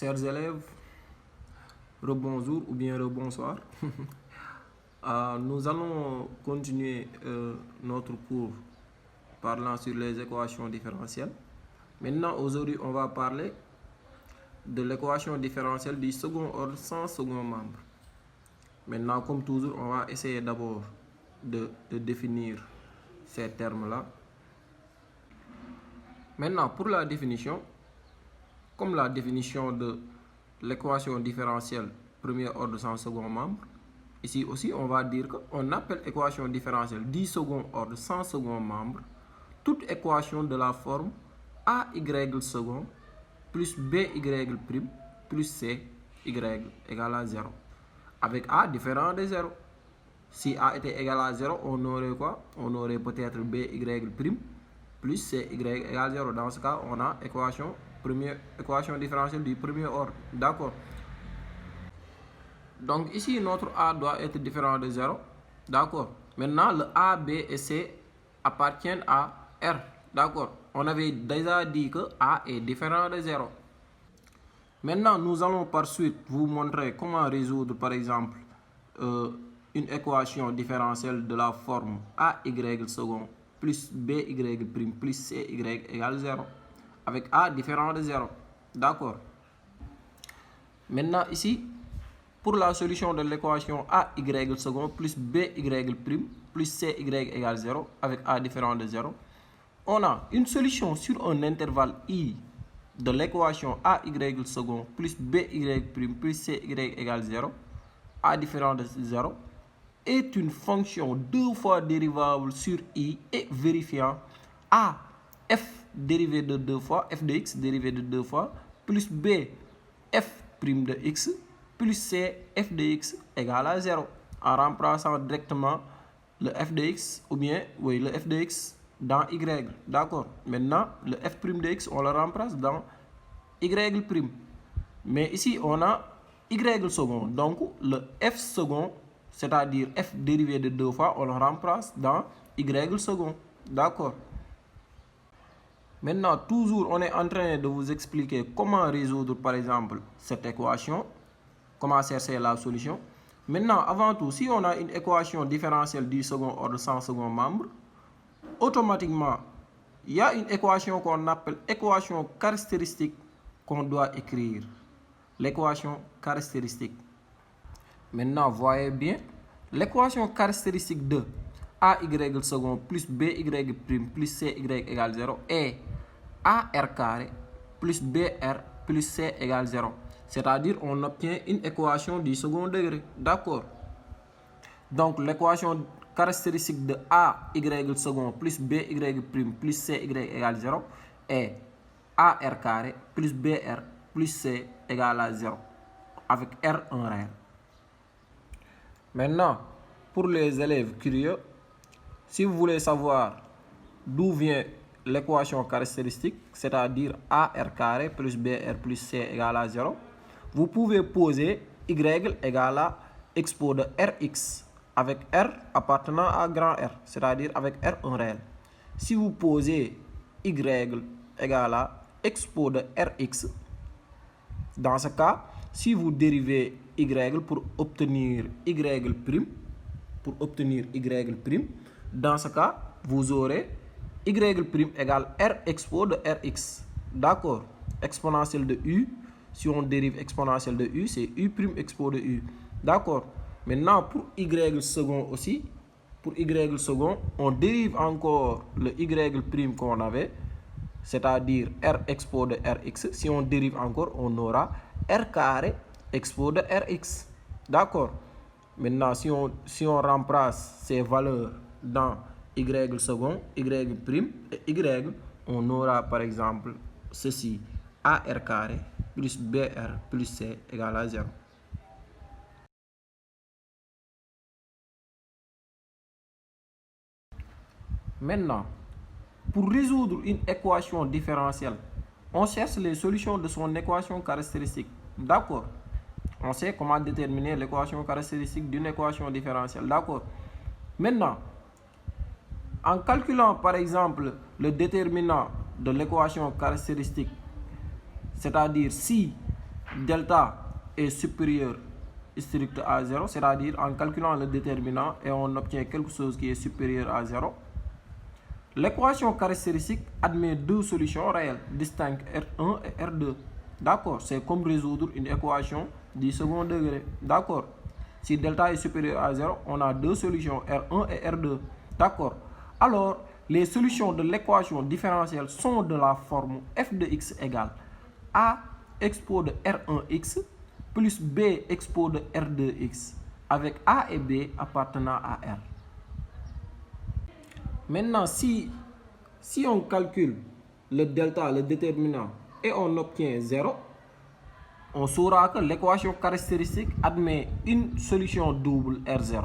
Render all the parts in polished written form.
Chers élèves, rebonjour ou bien rebonsoir. Nous allons continuer notre cours parlant sur les équations différentielles. Maintenant, aujourd'hui, on va parler de l'équation différentielle du second ordre sans second membre. Maintenant, comme toujours, on va essayer d'abord de définir ces termes-là. Maintenant, pour la définition, comme la définition de l'équation différentielle premier ordre sans second membre, ici aussi on va dire qu'on appelle équation différentielle du second ordre sans second membre toute équation de la forme AY second plus BY' plus CY égale à 0, avec A différent de 0. Si A était égal à 0, on aurait quoi? On aurait peut-être BY' plus CY égale 0. Dans ce cas, on a équation différentielle du premier ordre. D'accord? Donc ici, notre A doit être différent de 0. D'accord? Maintenant, le A, B et C appartiennent à R. D'accord? On avait déjà dit que A est différent de 0. Maintenant, nous allons par suite vous montrer comment résoudre, par exemple, une équation différentielle de la forme AY second plus BY' plus CY égale 0, avec A différent de 0. D'accord? Maintenant, ici, pour la solution de l'équation AY second plus BY' plus CY égale 0, avec A différent de 0, on a une solution sur un intervalle I de l'équation AY second plus BY' plus CY égale 0, A différent de 0, est une fonction deux fois dérivable sur I et vérifiant A f dérivé de deux fois, f de x dérivé de deux fois, plus B f' de x, plus C f de x égale à 0, en remplaçant directement le f de x, ou bien, oui, le f de x dans y. D'accord? Maintenant, le f' de x, on le remplace dans y'. Mais ici, on a y second. Donc, le f second, c'est-à-dire f dérivé de deux fois, on le remplace dans y second. D'accord? Maintenant, toujours, on est en train de vous expliquer comment résoudre, par exemple, cette équation, comment chercher la solution. Maintenant, avant tout, si on a une équation différentielle du second ordre sans second membre, automatiquement, il y a une équation qu'on appelle équation caractéristique qu'on doit écrire. L'équation caractéristique. Maintenant, voyez bien, l'équation caractéristique de AY second plus BY' plus CY égale 0 est AR carré plus BR plus C égale 0. C'est-à-dire on obtient une équation du second degré. D'accord? Donc l'équation caractéristique de AY second plus BY' plus CY égale 0 est AR carré plus BR plus C égale à 0, avec R en réel. Maintenant, pour les élèves curieux, si vous voulez savoir d'où vient l'équation caractéristique, c'est-à-dire AR carré plus BR plus C égale à 0, vous pouvez poser Y égale à expo de Rx avec R appartenant à grand R, c'est-à-dire avec R en réel. Si vous posez Y égale à expo de Rx, dans ce cas, si vous dérivez Y pour obtenir Y', dans ce cas, vous aurez Y' égale R expo de Rx. D'accord? Exponentielle de U, si on dérive exponentielle de U, c'est U' expo de U. D'accord? Maintenant, pour Y second aussi, on dérive encore le Y' qu'on avait, c'est-à-dire R expo de Rx. Si on dérive encore, on aura R carré expo de Rx. D'accord? Maintenant, si on remplace ces valeurs dans Y second, Y' et Y, on aura par exemple ceci, AR carré plus BR plus C égale à 0. Maintenant, pour résoudre une équation différentielle, on cherche les solutions de son équation caractéristique. D'accord? On sait comment déterminer l'équation caractéristique d'une équation différentielle. D'accord? Maintenant, en calculant par exemple le déterminant de l'équation caractéristique, c'est-à-dire si delta est supérieur strict à 0, c'est-à-dire en calculant le déterminant et on obtient quelque chose qui est supérieur à 0. L'équation caractéristique admet deux solutions réelles distinctes, R1 et R2. D'accord, c'est comme résoudre une équation du second degré. D'accord, si delta est supérieur à 0, on a deux solutions, R1 et R2. D'accord, alors les solutions de l'équation différentielle sont de la forme f de x égale a expo de R1x plus b expo de R2x avec a et b appartenant à R. Maintenant, si on calcule le delta, le déterminant, et on obtient 0, on saura que l'équation caractéristique admet une solution double R0.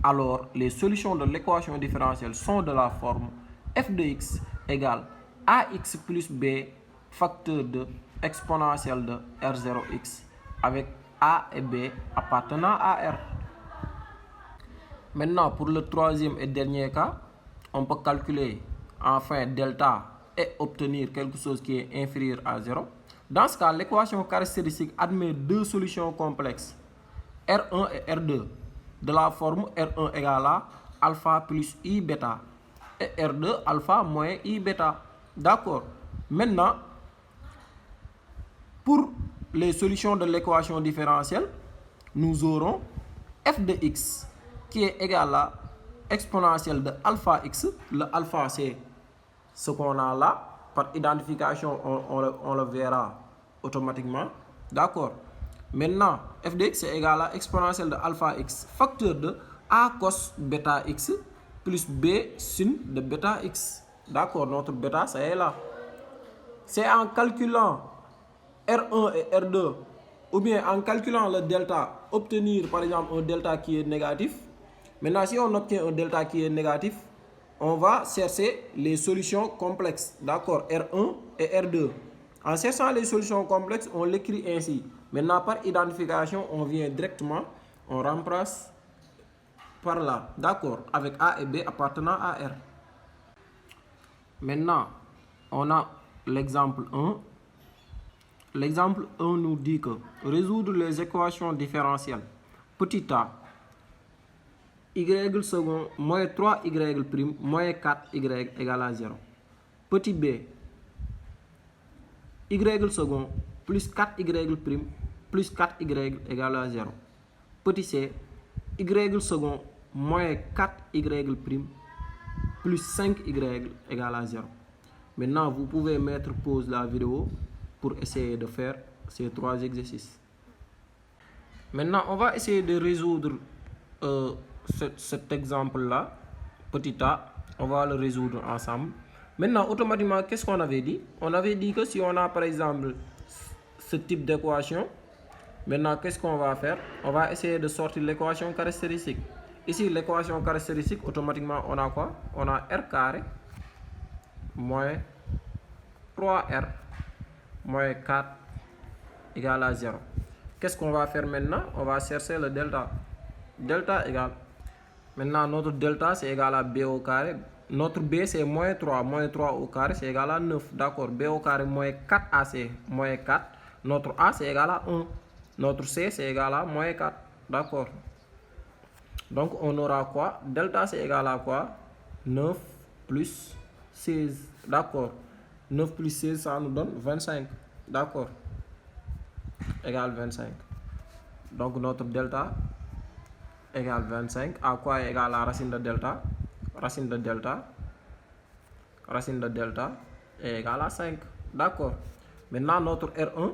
Alors, les solutions de l'équation différentielle sont de la forme f de x égale ax plus b facteur de exponentielle de R0x avec a et b appartenant à R. Maintenant, pour le troisième et dernier cas, on peut calculer enfin delta et obtenir quelque chose qui est inférieur à 0. Dans ce cas, l'équation caractéristique admet deux solutions complexes, R1 et R2, de la forme R1 égale à alpha plus I bêta et R2 alpha moins I bêta. D'accord. Maintenant, pour les solutions de l'équation différentielle, nous aurons f de x qui est égal à exponentielle de alpha x. Le alpha, c'est ce qu'on a là. Par identification, on le verra automatiquement. D'accord. Maintenant, f de x est égal à exponentielle de alpha x facteur de a cos bêta x plus b sin de bêta x. D'accord, notre bêta, ça est là. C'est en calculant R1 et R2, ou bien en calculant le delta, obtenir par exemple un delta qui est négatif. Maintenant, si on obtient un delta qui est négatif, on va chercher les solutions complexes, d'accord, R1 et R2. En cherchant les solutions complexes, on l'écrit ainsi. Maintenant, par identification, on vient directement, on remplace par là, d'accord, avec A et B appartenant à R. Maintenant, on a l'exemple 1. L'exemple 1 nous dit que résoudre les équations différentielles. Petit a, y second moins 3y prime moins 4y égale à 0. Petit b, y second plus 4y prime plus 4y égale à 0. Petit c, y second moins 4y prime plus 5y égale à 0. Maintenant, vous pouvez mettre pause la vidéo pour essayer de faire ces trois exercices. Maintenant, on va essayer de résoudre cet exemple-là, petit a, on va le résoudre ensemble. Maintenant, automatiquement, qu'est-ce qu'on avait dit? On avait dit que si on a par exemple ce type d'équation, maintenant, qu'est-ce qu'on va faire? On va essayer de sortir l'équation caractéristique. Ici, l'équation caractéristique, automatiquement, on a quoi? On a r carré moins 3r moins 4 égale à 0. Qu'est-ce qu'on va faire maintenant? On va chercher le delta. Delta égale. Maintenant, notre delta, c'est égal à b au carré. Notre b, c'est moins 3. Moins 3 au carré, c'est égal à 9. D'accord. B au carré moins 4ac moins 4. Notre a, c'est égal à 1. Notre c, c'est égal à moins 4. D'accord. Donc, on aura quoi? Delta, c'est égal à quoi? 9 plus 16. D'accord. 9 plus 16, ça nous donne 25. D'accord. Égale 25. Donc, notre delta égale 25. À quoi est égal la racine de delta? Racine de delta est égale à 5. D'accord. Maintenant, notre R1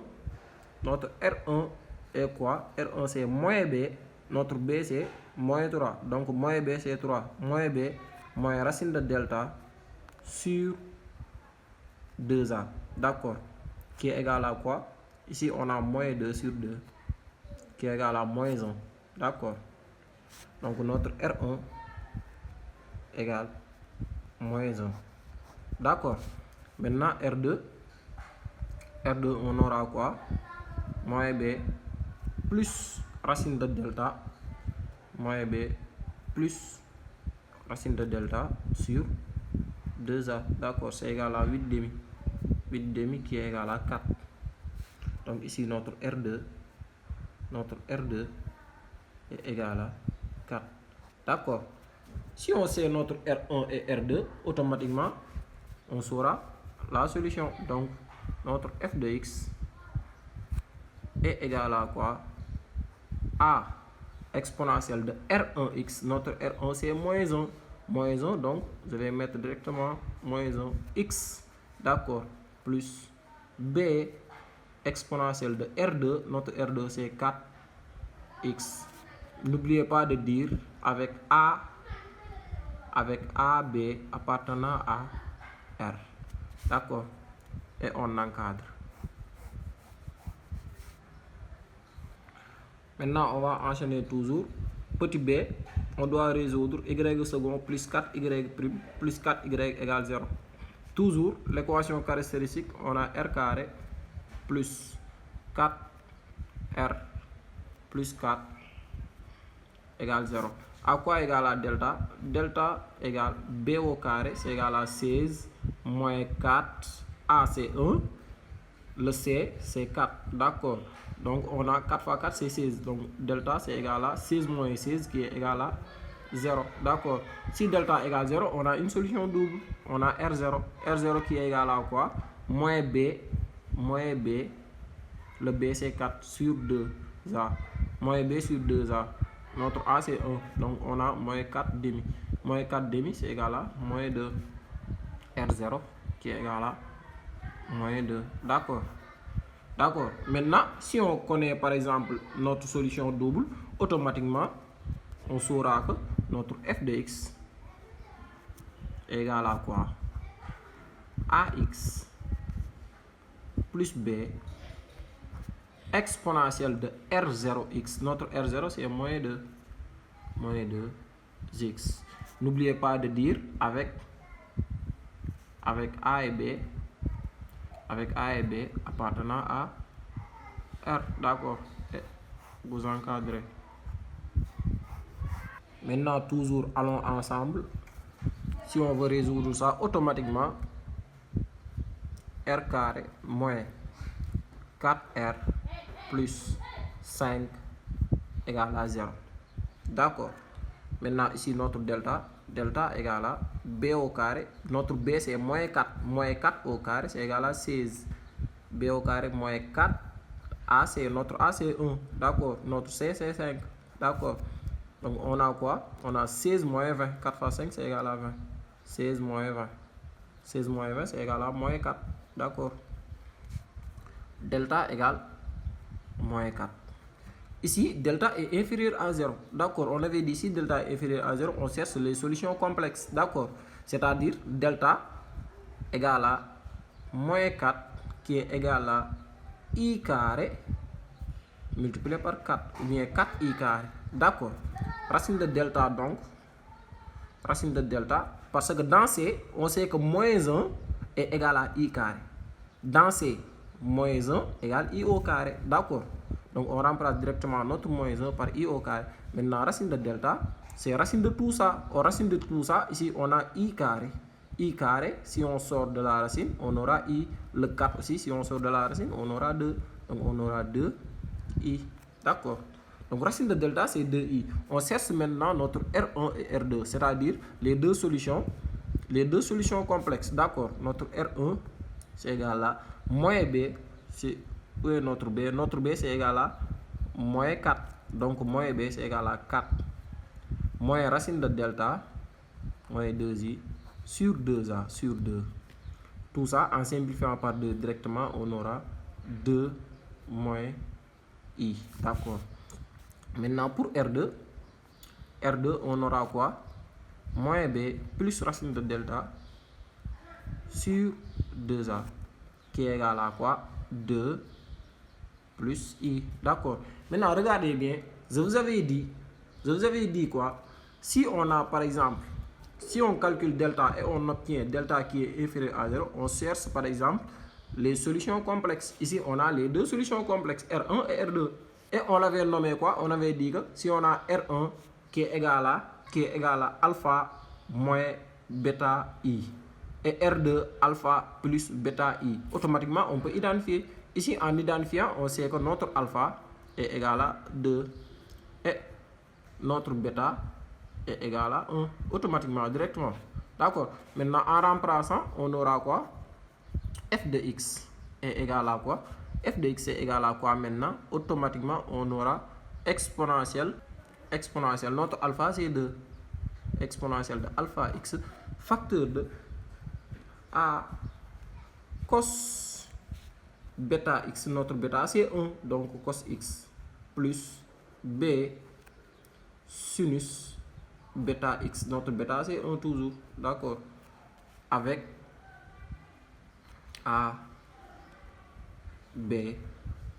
est quoi? R1, c'est moins B. Notre B, c'est moins 3. Donc, moins B, c'est 3. Moins B, moins racine de delta sur 2A. D'accord. Qui est égal à quoi? Ici, on a moins 2 sur 2. Qui est égal à moins 1. D'accord. Donc, notre R1 égale moins 1. D'accord. Maintenant, R2, on aura quoi? Moins B plus racine de delta. Moins B plus racine de delta sur 2A. D'accord, c'est égal à 8 demi. 8 demi qui est égal à 4. Donc ici, notre R2 est égal à 4. D'accord. Si on sait notre R1 et R2, automatiquement, on saura la solution. Donc, notre f de x est égal à quoi? A exponentielle de R1x. Notre R1, c'est moins 1. Moins 1, donc, je vais mettre directement moins 1 x. D'accord. Plus B exponentielle de R2. Notre R2, c'est 4x. N'oubliez pas de dire avec AB appartenant à R. D'accord. Et on encadre. Maintenant, on va enchaîner toujours. Petit b, on doit résoudre y second plus 4y prime plus 4y égale 0. Toujours, l'équation caractéristique, on a r carré plus 4r plus 4 égale 0. À quoi égale à delta? Delta égale b au carré, c'est égal à 16 moins 4. A, c'est 1. Le C, c'est 4. D'accord. Donc, on a 4 fois 4, c'est 16. Donc, delta, c'est égal à 16 moins 16 qui est égal à 0. D'accord. Si delta égale 0, on a une solution double. On a R0. R0 qui est égal à quoi? Moins B. Moins B. Le B, c'est 4 sur 2A. Moins B sur 2A. Notre A, c'est 1. Donc, on a moins 4 demi. Moins 4 demi, c'est égal à moins 2. R0 qui est égal à moins 2. D'accord. D'accord. Maintenant, si on connaît par exemple notre solution double, automatiquement, on saura que notre f de x est égal à quoi? Ax plus b exponentielle de R0x. Notre R0, c'est moins 2x. N'oubliez pas de dire avec A et B. Avec A et B appartenant à R. D'accord. Vous encadrez. Maintenant, toujours, allons ensemble. Si on veut résoudre ça, automatiquement, R carré moins 4R plus 5 égale à 0. D'accord. Maintenant, ici, notre delta. Delta égale à B au carré. Notre B, c'est moins 4. Moins 4 au carré, c'est égal à 16. B au carré moins 4. Notre A, c'est 1. D'accord. Notre C, c'est 5. D'accord. Donc, on a quoi? On a 16 moins 20. 4 fois 5, c'est égal à 20. 16 moins 20. 16 moins 20, c'est égal à moins 4. D'accord. Delta égale moins 4. Ici, delta est inférieur à 0. D'accord, on avait dit si delta est inférieur à 0, on cherche les solutions complexes. D'accord, c'est-à-dire delta égale à moins 4 qui est égal à I carré multiplié par 4 ou bien 4I carré. D'accord, racine de delta donc, racine de delta, parce que dans C, on sait que moins 1 est égal à I carré. Dans C, moins 1 égale I au carré. D'accord. Donc, on remplace directement notre moins 1 par I au carré. Maintenant, racine de delta, c'est racine de tout ça. Au racine de tout ça, ici, on a I carré. I carré, si on sort de la racine, on aura I. Le 4 aussi, si on sort de la racine, on aura 2. Donc, on aura 2I. D'accord. Donc, racine de delta, c'est 2I. On cherche maintenant notre R1 et R2, c'est-à-dire les deux solutions complexes. D'accord. Notre R1, c'est égal à moins B, c'est où est notre B? Notre B, c'est égal à moins 4. Donc, moins B, c'est égal à 4. Moins racine de delta, moins 2i, sur 2a, sur 2. Tout ça, en simplifiant par 2 directement, on aura 2 moins i. D'accord. Maintenant, pour R2, on aura quoi? Moins b plus racine de delta sur 2a, qui est égal à quoi? 2 plus i. D'accord. Maintenant, regardez bien. Je vous avais dit quoi? Si on a, par exemple, si on calcule delta et on obtient delta qui est inférieur à 0, on cherche, par exemple, les solutions complexes. Ici, on a les deux solutions complexes, R1 et R2. Et on l'avait nommé quoi? On avait dit que si on a R1 qui est égal à alpha moins bêta i et R2 alpha plus bêta i, automatiquement, on peut identifier Ici, en identifiant, on sait que notre alpha est égal à 2 et notre bêta est égal à 1, automatiquement, directement. D'accord. Maintenant, en remplaçant, on aura quoi? F de x est égal à quoi? F de x est égal à quoi maintenant? Automatiquement, on aura exponentielle. Notre alpha, c'est 2. Exponentielle de alpha x, facteur de A cos bêta x, notre bêta c'est 1, donc cos x, plus B sinus bêta x, notre bêta c'est 1 toujours, d'accord, avec A, B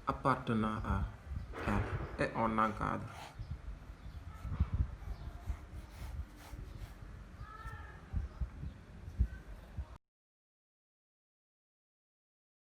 appartenant à R, et on encadre.